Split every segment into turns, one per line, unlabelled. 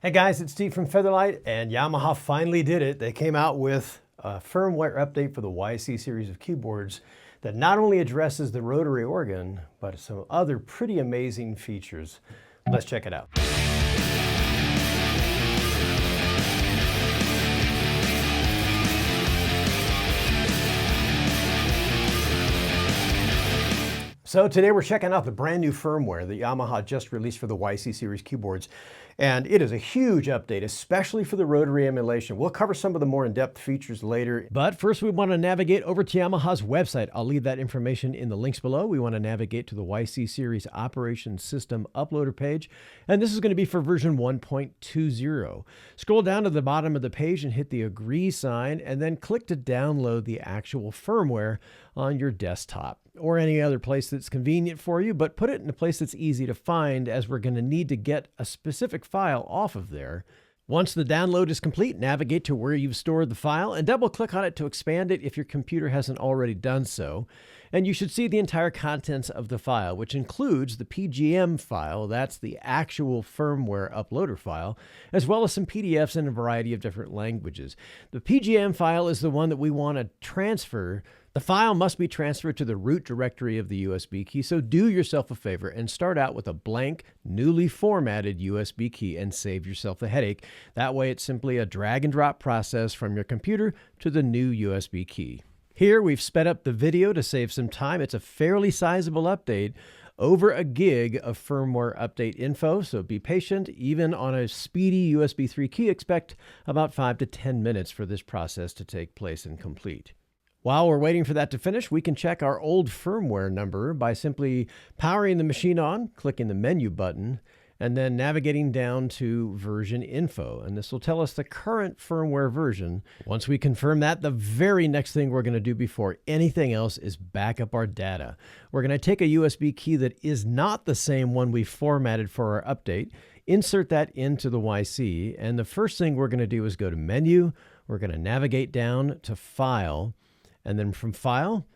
Hey guys, it's Steve from Featherlight, and Yamaha finally did it. They came out with a firmware update for the YC series of keyboards that not only addresses the rotary organ, but some other pretty amazing features. Let's check it out. So today we're checking out the brand new firmware that Yamaha just released for the YC series keyboards. And it is a huge update, especially for the rotary emulation. We'll cover some of the more in-depth features later. But first we want to navigate over to Yamaha's website. I'll leave that information in the links below. We want to navigate to the YC series Operation System Uploader page. And this is going to be for version 1.20. Scroll down to the bottom of the page and hit the agree sign, and then click to download the actual firmware on your desktop or any other place that's convenient for you, but put it in a place that's easy to find, as we're going to need to get a specific file off of there. Once the download is complete, navigate to where you've stored the file and double click on it to expand it if your computer hasn't already done so. And you should see the entire contents of the file, which includes the PGM file, that's the actual firmware uploader file, as well as some PDFs in a variety of different languages. The PGM file is the one that we want to transfer. The file must be transferred to the root directory of the USB key, so do yourself a favor and start out with a blank, newly formatted USB key and save yourself the headache. That way it's simply a drag and drop process from your computer to the new USB key. Here we've sped up the video to save some time. It's a fairly sizable update, over a gig of firmware update info, so be patient. Even on a speedy USB 3 key, expect about 5 to 10 minutes for this process to take place and complete. While we're waiting for that to finish, we can check our old firmware number by simply powering the machine on, clicking the menu button, and then navigating down to version info. And this will tell us the current firmware version. Once we confirm that, the very next thing we're going to do before anything else is back up our data. We're going to take a USB key that is not the same one we formatted for our update, insert that into the YC, and the first thing we're going to do is go to Menu. We're going to navigate down to File, and then from File,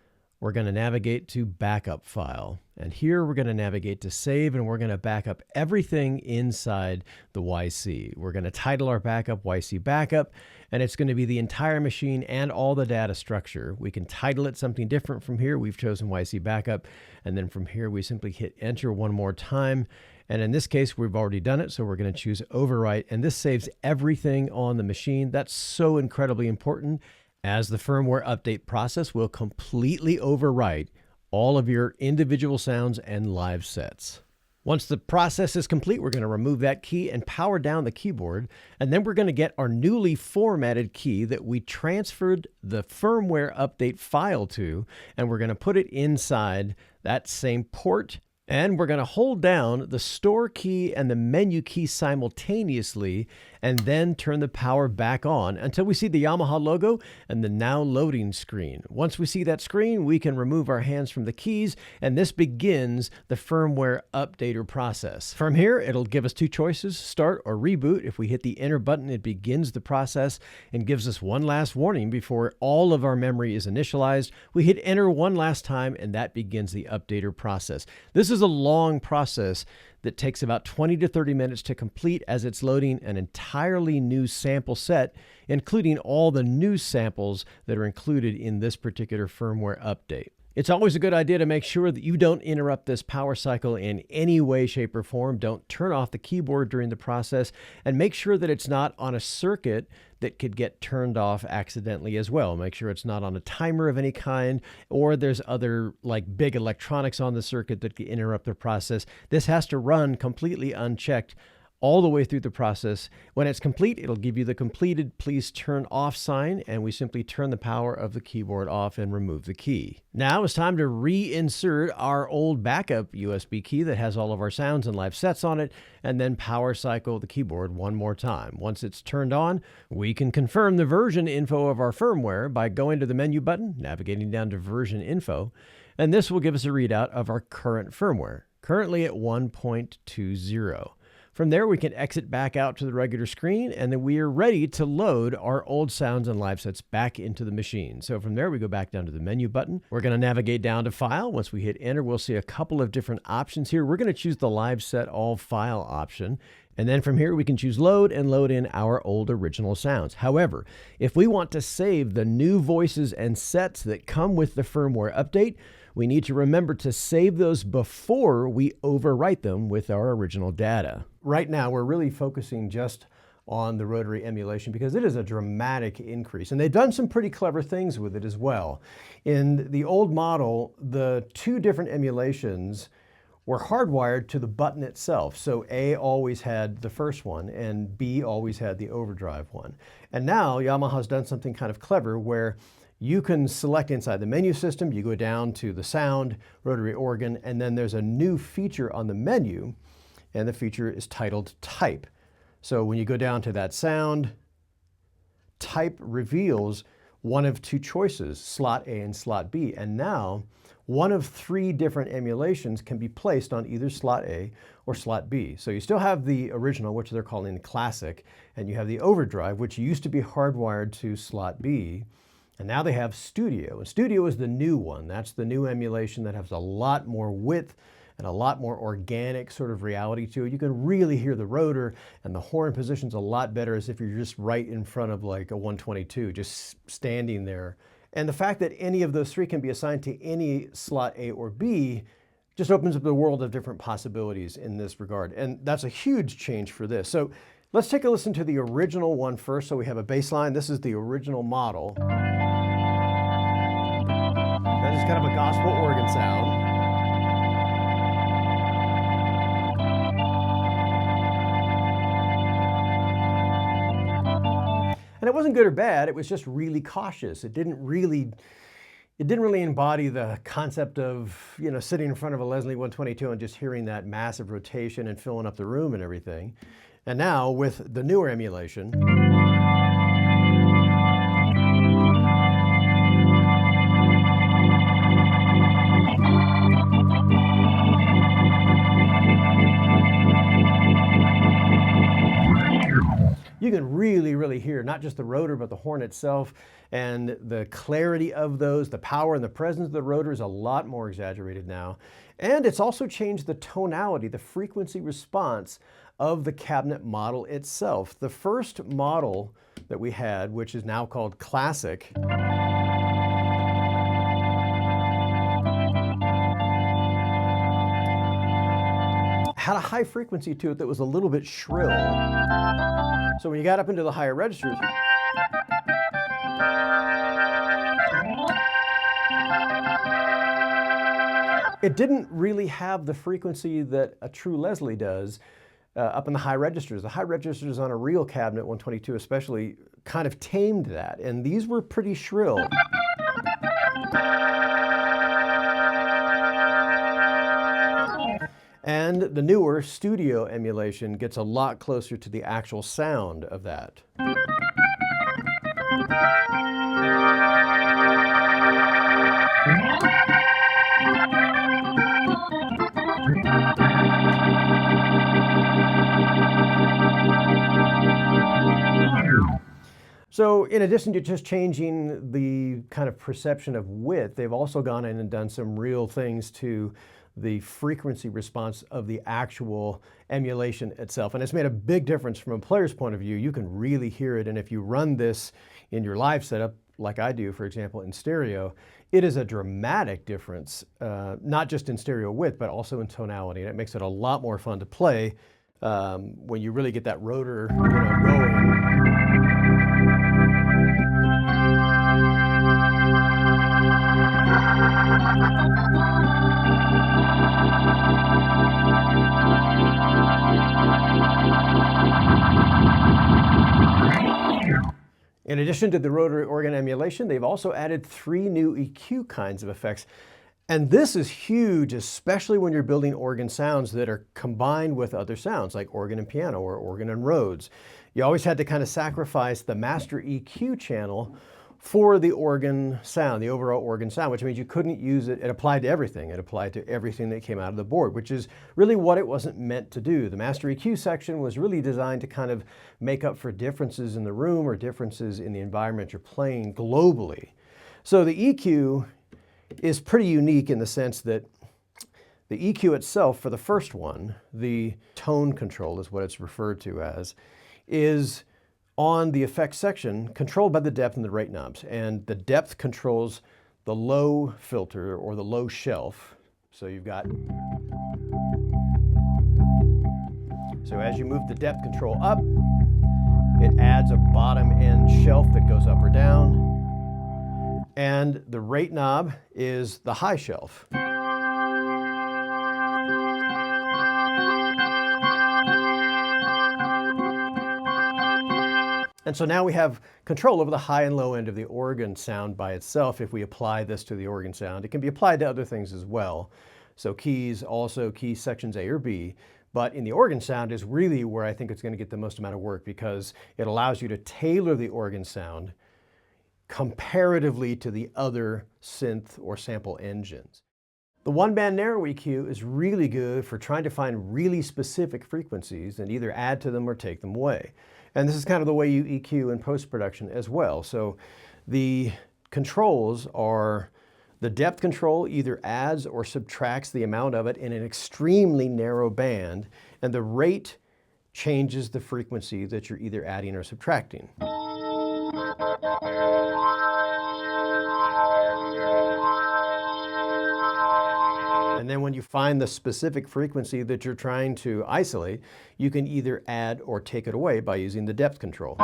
we're going to navigate to Backup File. And here we're going to navigate to Save, and we're going to back up everything inside the YC. We're going to title our backup YC Backup, and it's going to be the entire machine and all the data structure. We can title it something different from here. We've chosen YC Backup, and then from here we simply hit Enter one more time. And in this case, we've already done it, so we're going to choose Overwrite, and this saves everything on the machine. That's so incredibly important, as the firmware update process will completely overwrite all of your individual sounds and live sets. Once the process is complete, we're going to remove that key and power down the keyboard, and then we're going to get our newly formatted key that we transferred the firmware update file to, and we're going to put it inside that same port. And we're going to hold down the store key and the menu key simultaneously, and then turn the power back on until we see the Yamaha logo and the now loading screen. Once we see that screen, we can remove our hands from the keys, and this begins the firmware updater process. From here, it'll give us two choices, start or reboot. If we hit the enter button, it begins the process and gives us one last warning before all of our memory is initialized. We hit enter one last time, and that begins the updater process. This is a long process that takes about 20 to 30 minutes to complete, as it's loading an entirely new sample set, including all the new samples that are included in this particular firmware update. It's always a good idea to make sure that you don't interrupt this power cycle in any way, shape, or form. Don't turn off the keyboard during the process, and make sure that it's not on a circuit that could get turned off accidentally as well. Make sure it's not on a timer of any kind, or there's other like big electronics on the circuit that could interrupt the process. This has to run completely unchecked all the way through the process. When it's complete, it'll give you the completed please turn off sign, and we simply turn the power of the keyboard off and remove the key. Now it's time to reinsert our old backup USB key that has all of our sounds and live sets on it, and then power cycle the keyboard one more time. Once it's turned on, we can confirm the version info of our firmware by going to the menu button, navigating down to version info, and this will give us a readout of our current firmware, currently at 1.20. From there, we can exit back out to the regular screen, and then we are ready to load our old sounds and live sets back into the machine. So from there, we go back down to the menu button. We're going to navigate down to File. Once we hit Enter, we'll see a couple of different options here. We're going to choose the Live Set All File option. And then from here, we can choose load and load in our old original sounds. However, if we want to save the new voices and sets that come with the firmware update, we need to remember to save those before we overwrite them with our original data. Right now, we're really focusing just on the rotary emulation because it is a dramatic increase. And they've done some pretty clever things with it as well. In the old model, the two different emulations were hardwired to the button itself. So A always had the first one and B always had the overdrive one. And now Yamaha's done something kind of clever where you can select inside the menu system, you go down to the sound, rotary organ, and then there's a new feature on the menu, and the feature is titled type. So when you go down to that sound, type reveals one of two choices, slot A and slot B. And now one of three different emulations can be placed on either slot A or slot B. So you still have the original, which they're calling the classic, and you have the overdrive, which used to be hardwired to slot B. And now they have Studio. And Studio is the new one. That's the new emulation that has a lot more width and a lot more organic sort of reality to it. You can really hear the rotor, and the horn position's a lot better as if you're just right in front of like a 122, just standing there. And the fact that any of those three can be assigned to any slot A or B just opens up the world of different possibilities in this regard. And that's a huge change for this. So let's take a listen to the original one first. So we have a bass line. This is the original model. That is kind of a gospel organ sound. And it wasn't good or bad, it was just really cautious. It didn't really embody the concept of, you know, sitting in front of a Leslie 122 and just hearing that massive rotation and filling up the room and everything. And now with the newer emulation, you can really hear not just the rotor, but the horn itself, and the clarity of those, the power and the presence of the rotor is a lot more exaggerated now. And it's also changed the tonality, the frequency response of the cabinet model itself. The first model that we had, which is now called Classic, had a high frequency to it that was a little bit shrill. So when you got up into the higher registers, it didn't really have the frequency that a true Leslie does up in the high registers. The high registers on a real cabinet, 122 especially, kind of tamed that, and these were pretty shrill. And the newer Studio emulation gets a lot closer to the actual sound of that. So in addition to just changing the kind of perception of width, they've also gone in and done some real things to the frequency response of the actual emulation itself. And it's made a big difference from a player's point of view. You can really hear it. And if you run this in your live setup, like I do, for example, in stereo, it is a dramatic difference, not just in stereo width, but also in tonality. And it makes it a lot more fun to play when you really get that rotor, going. In addition to the rotary organ emulation, they've also added 3 new EQ kinds of effects. And this is huge, especially when you're building organ sounds that are combined with other sounds like organ and piano or organ and Rhodes. You always had to kind of sacrifice the master EQ channel for the organ sound, the overall organ sound, which means you couldn't use it. It applied to everything. It applied to everything that came out of the board, which is really what it wasn't meant to do. The master EQ section was really designed to kind of make up for differences in the room or differences in the environment you're playing globally. So the EQ is pretty unique in the sense that The EQ itself for the first one, the tone control is what it's referred to as, is on the effects section controlled by the depth and the rate knobs. And the depth controls the low filter or the low shelf. So you've got, so as you move the depth control up, it adds a bottom end shelf that goes up or down. And the rate knob is the high shelf. And so now we have control over the high and low end of the organ sound by itself. If we apply this to the organ sound, it can be applied to other things as well. So keys, also key sections A or B. But in the organ sound is really where I think it's going to get the most amount of work, because it allows you to tailor the organ sound comparatively to the other synth or sample engines. The one-band narrow EQ is really good for trying to find really specific frequencies and either add to them or take them away. And this is kind of the way you EQ in post-production as well. So the controls are, the depth control either adds or subtracts the amount of it in an extremely narrow band, and the rate changes the frequency that you're either adding or subtracting. And then when you find the specific frequency that you're trying to isolate, you can either add or take it away by using the depth control.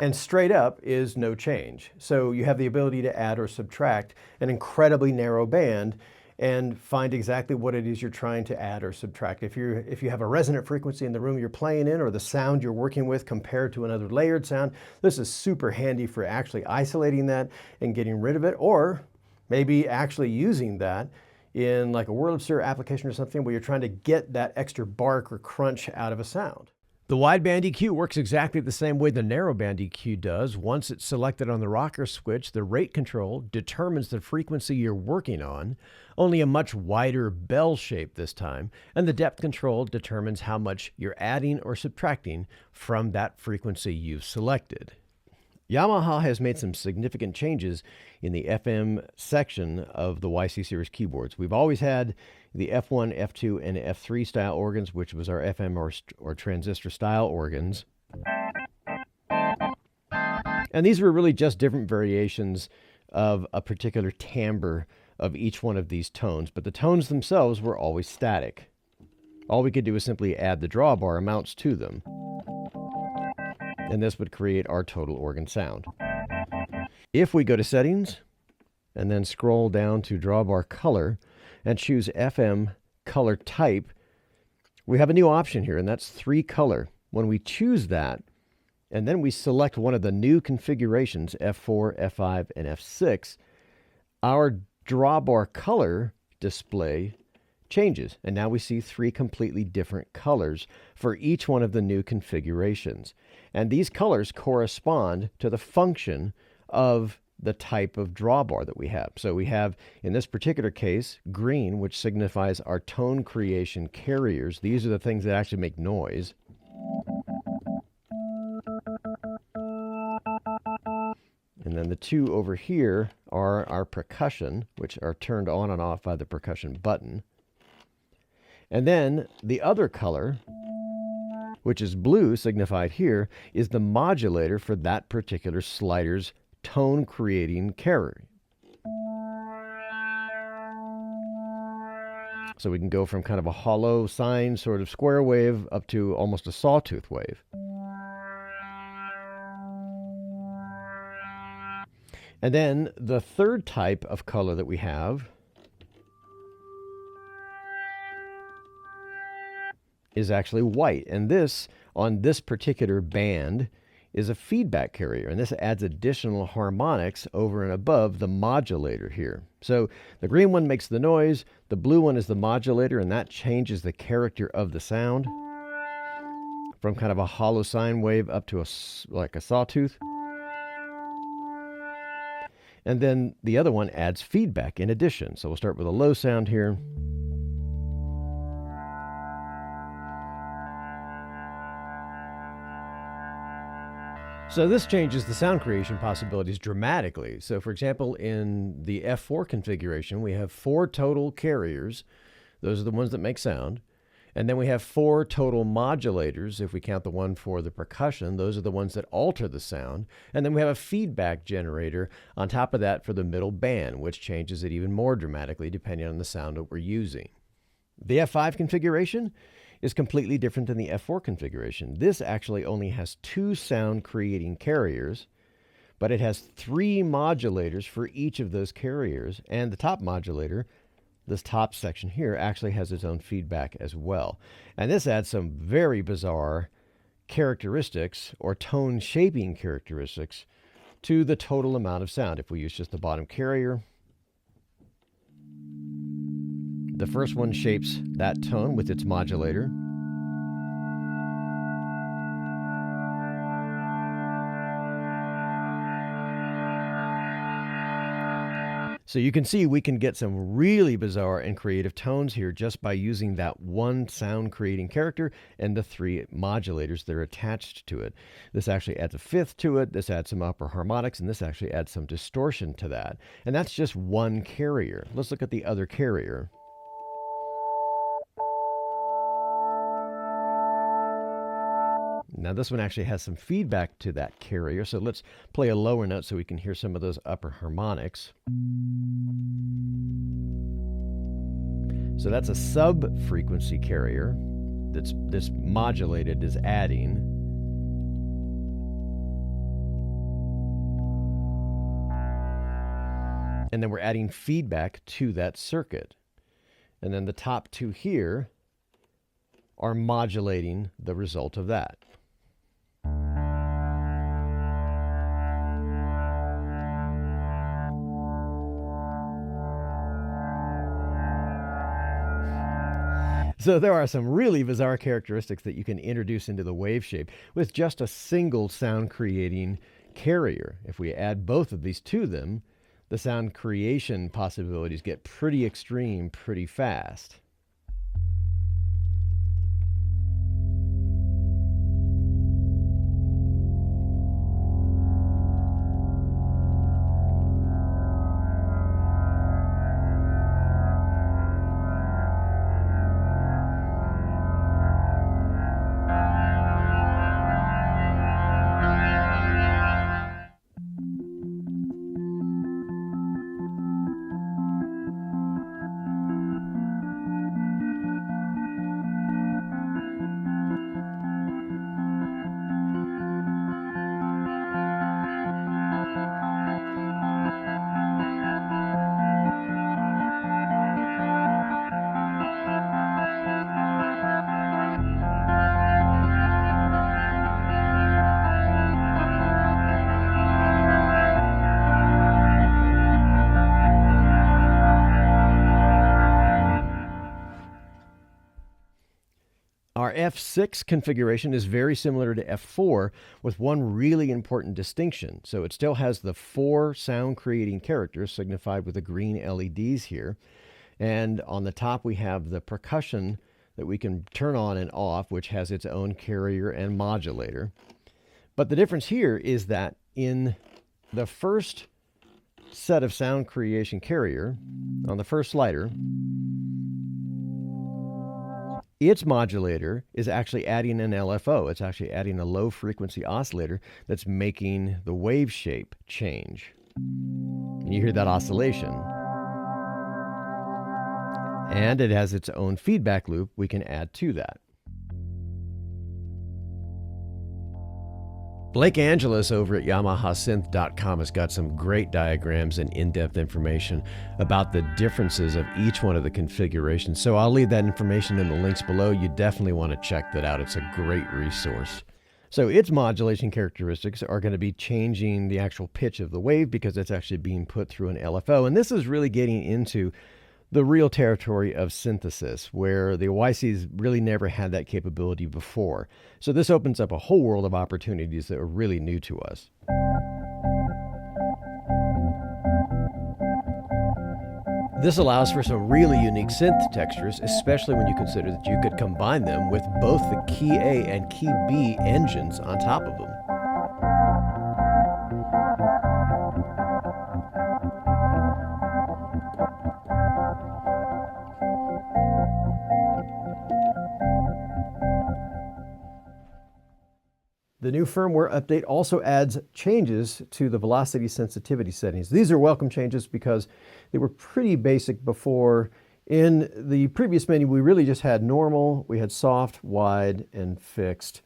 And straight up is no change. So you have the ability to add or subtract an incredibly narrow band and find exactly what it is you're trying to add or subtract. If you have a resonant frequency in the room you're playing in, or the sound you're working with compared to another layered sound, this is super handy for actually isolating that and getting rid of it, or maybe actually using that in like a Wurlitzer application or something where you're trying to get that extra bark or crunch out of a sound. The wideband EQ works exactly the same way the narrowband EQ does. Once it's selected on the rocker switch, the rate control determines the frequency you're working on, only a much wider bell shape this time, and the depth control determines how much you're adding or subtracting from that frequency you've selected. Yamaha has made some significant changes in the FM section of the YC series keyboards. We've always had the F1, F2, and F3 style organs, which was our FM or transistor style organs. And these were really just different variations of a particular timbre of each one of these tones, but the tones themselves were always static. All we could do is simply add the drawbar amounts to them, and this would create our total organ sound. If we go to settings and then scroll down to drawbar color and choose FM color type, we have a new option here, and that's 3 color. When we choose that, and then we select one of the new configurations, F4, F5, and F6, our drawbar color display changes. And now we see 3 completely different colors for each one of the new configurations. And these colors correspond to the function of the type of drawbar that we have. So we have, in this particular case, green, which signifies our tone creation carriers. These are the things that actually make noise. And then the 2 over here are our percussion, which are turned on and off by the percussion button. And then the other color, which is blue, signified here, is the modulator for that particular slider's tone creating carrier. So we can go from kind of a hollow sine sort of square wave up to almost a sawtooth wave. And then the third type of color that we have is actually white. And this, on this particular band, is a feedback carrier. And this adds additional harmonics over and above the modulator here. So the green one makes the noise, the blue one is the modulator, and that changes the character of the sound from kind of a hollow sine wave up to like a sawtooth. And then the other one adds feedback in addition. So we'll start with a low sound here. So this changes the sound creation possibilities dramatically. So for example, in the F4 configuration, we have 4 total carriers. Those are the ones that make sound. And then we have 4 total modulators. If we count the one for the percussion, those are the ones that alter the sound. And then we have a feedback generator on top of that for the middle band, which changes it even more dramatically depending on the sound that we're using. The F5 configuration is completely different than the F4 configuration. This actually only has 2 sound creating carriers, but it has 3 modulators for each of those carriers, and the top modulator, this top section here, actually has its own feedback as well. And this adds some very bizarre characteristics or tone shaping characteristics to the total amount of sound. If we use just the bottom carrier, the first one shapes that tone with its modulator. So you can see we can get some really bizarre and creative tones here just by using that one sound creating character and the 3 modulators that are attached to it. This actually adds a 5th to it, this adds some upper harmonics, and this actually adds some distortion to that. And that's just one carrier. Let's look at the other carrier. Now this one actually has some feedback to that carrier, so let's play a lower note so we can hear some of those upper harmonics. So that's a sub-frequency carrier that's this modulated is adding. And then we're adding feedback to that circuit. And then the top 2 here are modulating the result of that. So there are some really bizarre characteristics that you can introduce into the wave shape with just a single sound creating carrier. If we add both of these to them, the sound creation possibilities get pretty extreme pretty fast. Our F6 configuration is very similar to F4 with one really important distinction. So it still has the 4 sound creating characters signified with the green LEDs here. And on the top we have the percussion that we can turn on and off, which has its own carrier and modulator. But the difference here is that in the first set of sound creation carrier, on the first slider, its modulator is actually adding an LFO. It's actually adding a low frequency oscillator that's making the wave shape change. And you hear that oscillation. And it has its own feedback loop we can add to that. Blake Angeles over at YamahaSynth.com has got some great diagrams and in-depth information about the differences of each one of the configurations. So I'll leave that information in the links below. You definitely want to check that out. It's a great resource. So its modulation characteristics are going to be changing the actual pitch of the wave because it's actually being put through an LFO. And this is really getting into the real territory of synthesis, where the YCs really never had that capability before. So this opens up a whole world of opportunities that are really new to us. This allows for some really unique synth textures, especially when you consider that you could combine them with both the Key A and Key B engines on top of them. The new firmware update also adds changes to the velocity sensitivity settings. These are welcome changes because they were pretty basic before. In the previous menu, we really just had normal, we had soft, wide, and fixed.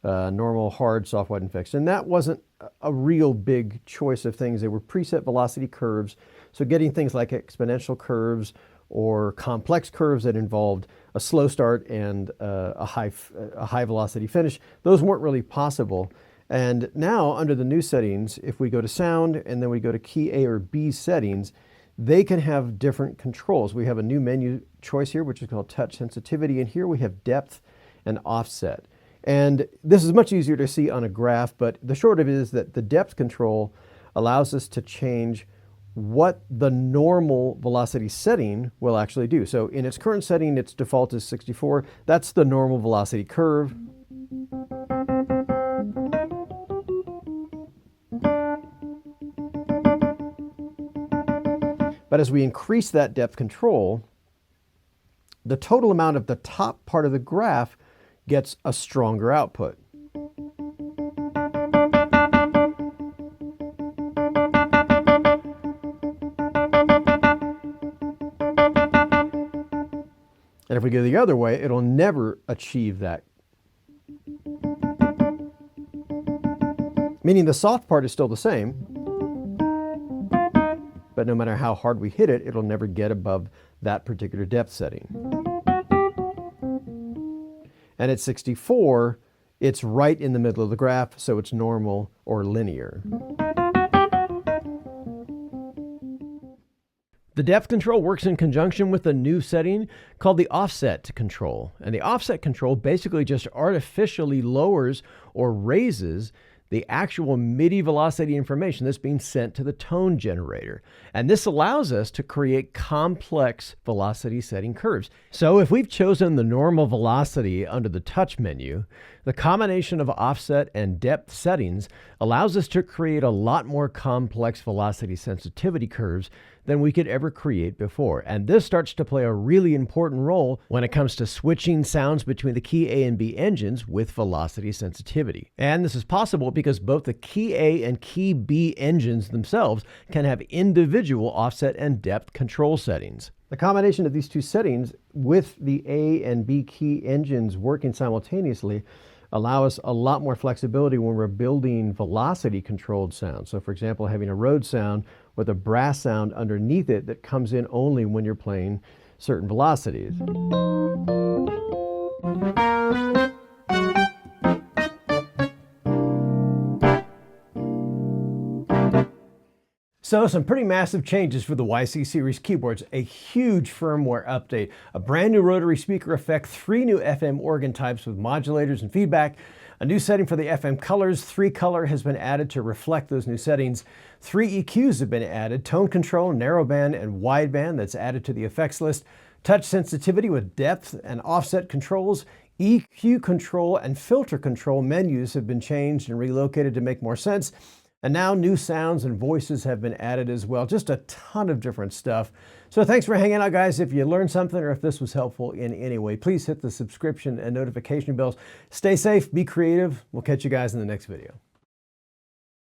Normal, hard, soft, wide, and fixed. And that wasn't a real big choice of things. They were preset velocity curves. So getting things like exponential curves or complex curves that involved a slow start and a high velocity finish, those weren't really possible. And now under the new settings, if we go to sound and then we go to key A or B settings, they can have different controls. We have a new menu choice here, which is called touch sensitivity. And here we have depth and offset. And this is much easier to see on a graph, but the short of it is that the depth control allows us to change what the normal velocity setting will actually do. So in its current setting, its default is 64. That's the normal velocity curve. But as we increase that depth control, the total amount of the top part of the graph gets a stronger output. And if we go the other way, it'll never achieve that. Meaning the soft part is still the same, but no matter how hard we hit it, it'll never get above that particular depth setting. And at 64, it's right in the middle of the graph, so it's normal or linear. The depth control works in conjunction with a new setting called the offset control. And the offset control basically just artificially lowers or raises the actual MIDI velocity information that's being sent to the tone generator. And this allows us to create complex velocity setting curves. So if we've chosen the normal velocity under the touch menu, the combination of offset and depth settings allows us to create a lot more complex velocity sensitivity curves than we could ever create before. And this starts to play a really important role when it comes to switching sounds between the key A and B engines with velocity sensitivity. And this is possible because both the key A and key B engines themselves can have individual offset and depth control settings. The combination of these two settings with the A and B key engines working simultaneously allow us a lot more flexibility when we're building velocity controlled sounds. So for example, having a Rhodes sound with a brass sound underneath it that comes in only when you're playing certain velocities. So some pretty massive changes for the YC series keyboards, a huge firmware update, a brand new rotary speaker effect, 3 new FM organ types with modulators and feedback, a new setting for the FM colors, 3 color has been added to reflect those new settings, 3 EQs have been added, tone control, narrowband and wideband that's added to the effects list, touch sensitivity with depth and offset controls, EQ control and filter control menus have been changed and relocated to make more sense. And now new sounds and voices have been added as well. Just a ton of different stuff. So thanks for hanging out, guys. If you learned something or if this was helpful in any way, please hit the subscription and notification bells. Stay safe, be creative. We'll catch you guys in the next video.